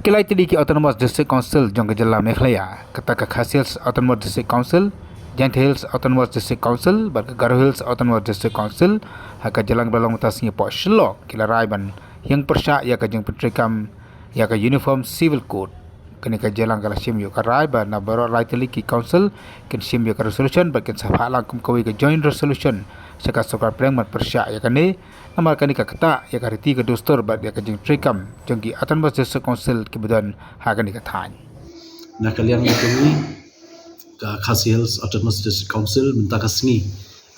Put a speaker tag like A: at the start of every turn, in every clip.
A: Kilai tadi ki Autonomous District Council jong ke jylla Meghalaya, kata ke Khas Hills Autonomous District Council, Giant Hills Autonomous District Council, bar ke Garo Hills Autonomous District Council, haka jalang balong tasnya pyrshah kila raiban yang pyrshah ya ka jeng petrikam ya ka Uniform Civil Code. Kini ka jalang kala sim yo ka raiban na baro lai tali ki council kin sim yo ka resolution bakin sabha langkum kawei ka joint resolution saka sokar prengmat pyrshah ya kani namar kani ka kata ya ka riti ka dostor bat ya ka jeng trikam jong ki Autonomous District Council ki budan ha kani ka than.
B: Na kaliang kami ka Khas Hills Autonomous District Council minta kasngi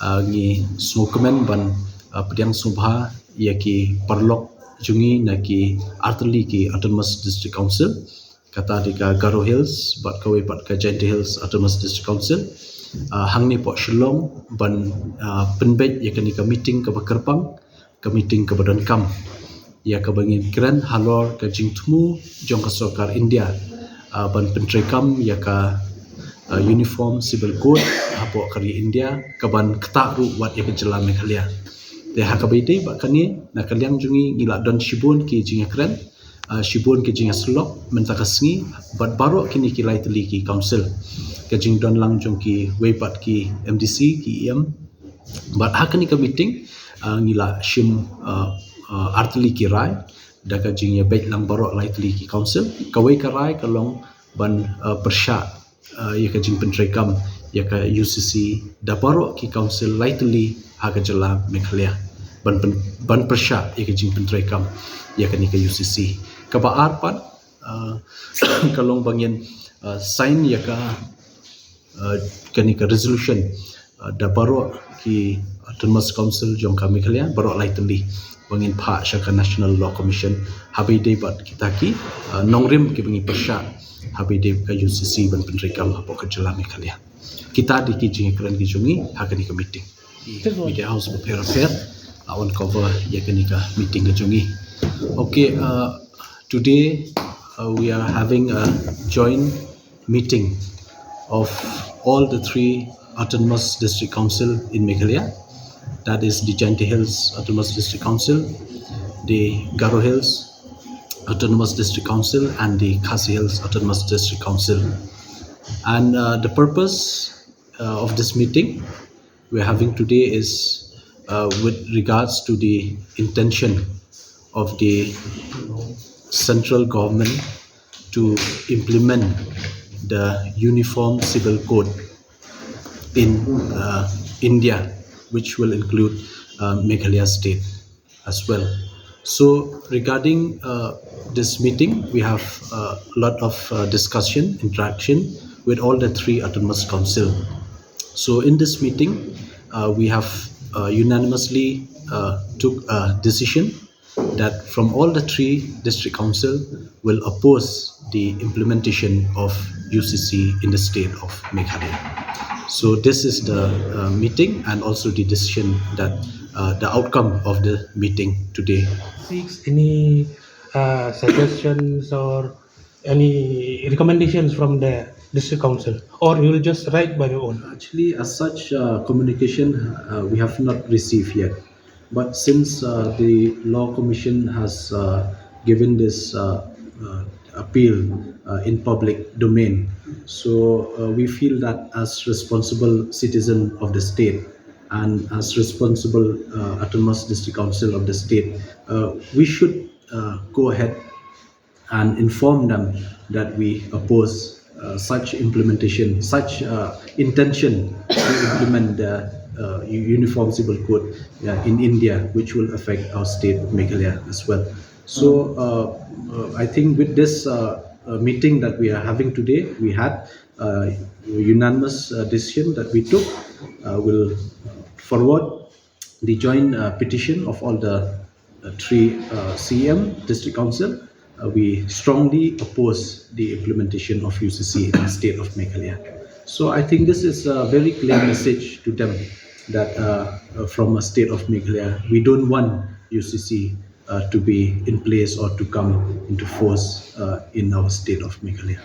B: ngi smokemen ban pediang subha ya ki perlok jungi na ki artli ki Autonomous District Council kata di ka Garo Hills bat kawei bat ka Giant Hills Autonomous District Council hangni po Shillong ban penbet ya kani ka meeting ka Bakerpang ka meeting ka Badan Kam ya ka bangin keren halor ka jingtmu jong ka sokar India ban pentrekam ya ka Uniform Civil Code hapo kari India kaban ketak ru wat ya ke jylla Meghalaya de hakabite ba kani na kaliang jungi ngila don shibun ki jinga keren shibun ki jinga slok mentakasngi bat baro kini kilai tali ki council ke jing don lang jong ki webat ki MDC ki EM bat hakani ka meeting ngila shim artli ki rai da ka jing ya bet lang baro lai tali ki council kawei ka rai kalong ban pyrshah ya ka jing pentrekam ya ka UCC da baro ki council lightly ha ka jylla Meghalaya ban pyrshah ya ka jing pentrekam ya ka ni ka UCC ka ba arpat kalong bangin sign ya ka ni ka resolution da baro ki Autonomous Council jong ka Meghalaya baro lightly bangin pha syaka National Law Commission habi de bat kita ki nongrim ki bangi pyrshah habi de ka UCC ban pentrekam hapo ka jylla Meghalaya kita di ki jing keren ki jungi hakani ka meeting media house prepare on cover ya kani ka meeting ka jungi. Okay, today we are having a joint meeting of all the three Autonomous District Council in Meghalaya, that is the Giant Hills Autonomous District Council, the Garo Hills Autonomous District Council and the Khas Hills Autonomous District Council. And the purpose of this meeting we're having today is with regards to the intention of the central government to implement the Uniform Civil Code in India, which will include Meghalaya state as well. So regarding this meeting, we have a lot of discussion, interaction with all the three Autonomous Council. So in this meeting, we have unanimously took a decision that from all the three district council will oppose the implementation of UCC in the state of Meghalaya. So this is the meeting and also the decision that the outcome of the meeting today.
C: Any suggestions or any recommendations from the district council, or you will just write by your own?
B: Actually, as such communication we have not received yet, but since the law commission has given this appeal in public domain, so we feel that as responsible citizen of the state and as responsible Autonomous District Council of the state, we should go ahead and inform them that we oppose such implementation, such intention to implement the Uniform Civil Code in India, which will affect our state Meghalaya as well. So I think with this meeting that we are having today, we had a unanimous decision that we took. Will forward the joint petition of all the three CM district council. We strongly oppose the implementation of UCC in the state of Meghalaya. So I think this is a very clear message to them that from a state of Meghalaya, we don't want UCC to be in place or to come into force in our state of Meghalaya.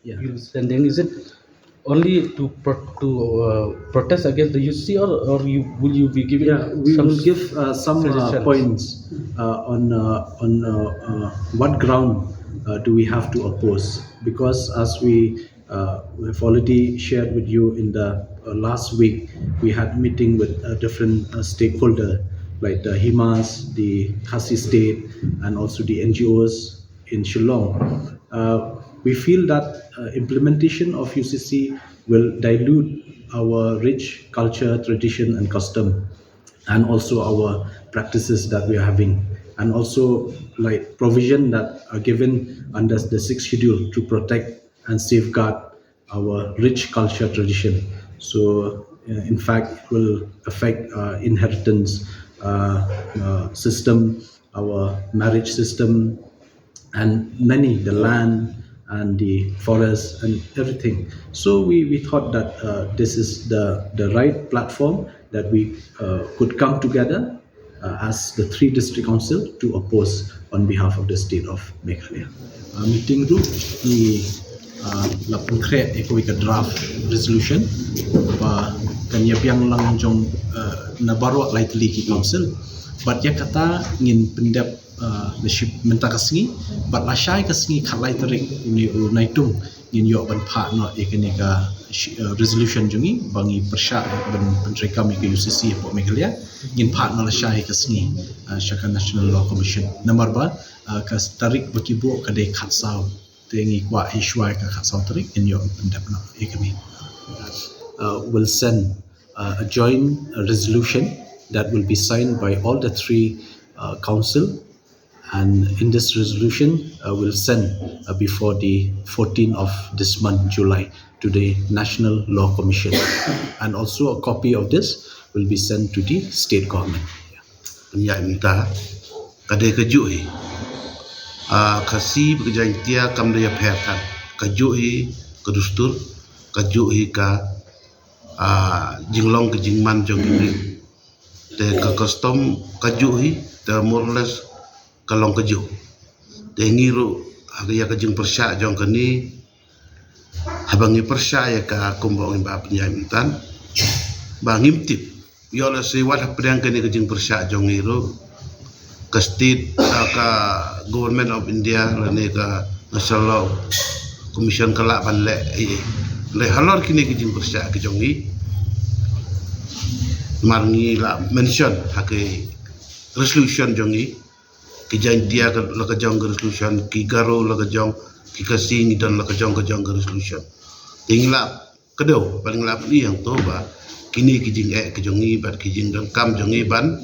D: Yeah. And then is it only to protest against the UCC, or will you be giving?
B: Yeah, we will give some points on what ground do we have to oppose? Because as we have already shared with you in the last week, we had meeting with different stakeholder like the HIMAS, the Khasi State, and also the NGOs in Shillong. We feel that implementation of UCC will dilute our rich culture, tradition, and custom, and also our practices that we are having, and also like provision that are given under the sixth schedule to protect and safeguard our rich culture tradition. So in fact it will affect inheritance system, our marriage system, and many the land and the forest and everything. So we thought that this is the right platform that we could come together as the three district council to oppose on behalf of the state of Meghalaya. Meeting tu ni lapun create a draft resolution pa kanya biang lang jong na baru lightly ki council, but ya kata ngin pendap naship menta kasingi but lashai kasingi khalai tarik ni naitung ngin yo ban pha no ekanika resolution jungi bangi pyrshah ban pentreka mi UCC po Meghalaya ngin pha no lashai kasingi Shaka National Law Commission number ba kas tarik bakibo kadai khatsau tengi kwa ishwai ka khatsau tarik ngin yo pendap no ekami will send a joint resolution that will be signed by all the three council, and in this resolution we'll send before the 14th of this month July to the National Law Commission, and also a copy of this will be sent to the state government.
E: Ya minta kadai kejui kasi bekerja intia kam dia perkan kejui kedustur kejui ka jinglong ke jingman jong ini te ka custom kejui te more or less kalong keju te ngiru ya ka jing pyrshah jong kani habangi pyrshah ya ka kumbong ba penyamintan ba ngimtip yo la si wat pedang kani ka jing pyrshah jong ngiru ka state ka government of India lane ka National Law Commission kala ban le halor kini ka jing pyrshah ke jongi marngi la mention hake resolution jongi ki jang dia la ka jong resolution ki garo la ka jong ki kasing dan la ka jong resolution tingla kedo paling la ni yang to ba kini ki jing ke jongi bat ki jing dan kam jongi ban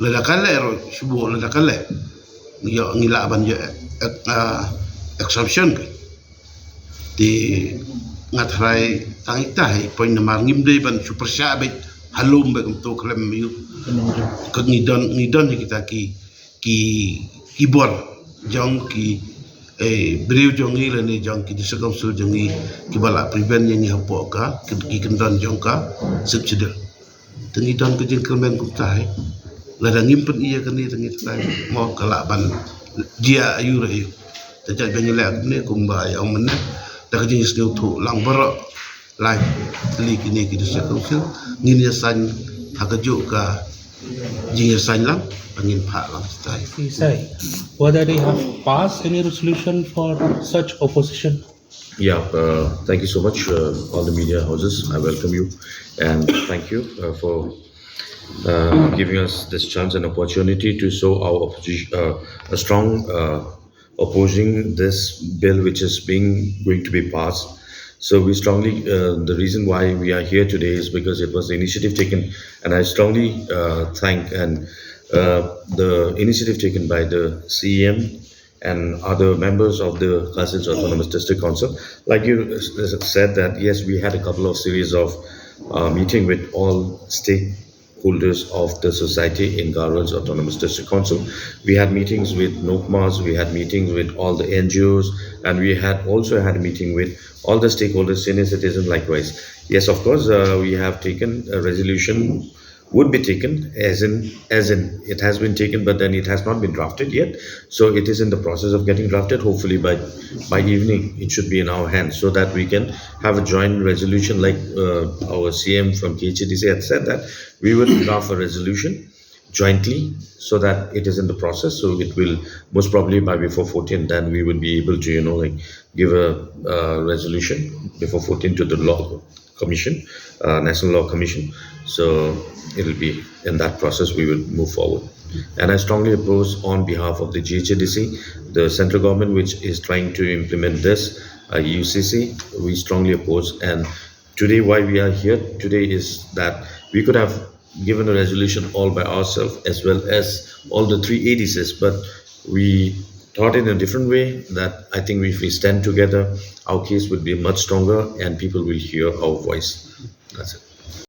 E: la da kale ro subu la da kale yo ngila ban yo exception ke di ngatrai tangitai poin namar ngimdei ban super shabit halum be untuk klem yu ke ngidon kita ki bor jong ki beriu jongi le ni jong ki disakam su jongi ki bala prevent yang hapo ka ki kendon jong ka subsidel tengidon ke jeng kelmen kum tai la da ngimpen iya kani tengi tai mo kala ban dia ayu re tajak bengile ne kum ba yang meneh da ke jeng snu tu lang baro lai li kini ki disakam su ngin ya san hakajuk ka jing ya san lang angin pha lang tai
C: He say whether they have passed any resolution for such opposition.
F: Yeah, thank you so much, all the media houses. I welcome you and thank you for giving us this chance and opportunity to show our opposition, a strong opposing this bill which is going to be passed. So we strongly, the reason why we are here today is because it was the initiative taken, and I strongly thank and the initiative taken by the CEM and other members of the Khasi Autonomous District Council. Like you said that, yes, we had a couple of series of meeting with all stakeholders of the society in Garhwal's Autonomous District Council. We had meetings with NOCMAs, we had meetings with all the NGOs, and we had also had a meeting with all the stakeholders, senior citizens likewise. Yes, of course, we have taken a resolution, would be taken as in it has been taken, but then it has not been drafted yet. So it is in the process of getting drafted. Hopefully by evening it should be in our hands, so that we can have a joint resolution, like our CM from KHDC had said that we will draft a resolution jointly so that it is in the process. So it will most probably by before 14, then we will be able to, like give a resolution before 14 to the law commission, National Law Commission. So it'll be in that process we will move forward. And I strongly oppose on behalf of the GHADC, the central government which is trying to implement this, UCC, we strongly oppose. And today why we are here today is that we could have given a resolution all by ourselves as well as all the three ADCs, but we thought in a different way that I think if we stand together, our case would be much stronger and people will hear our voice. That's it.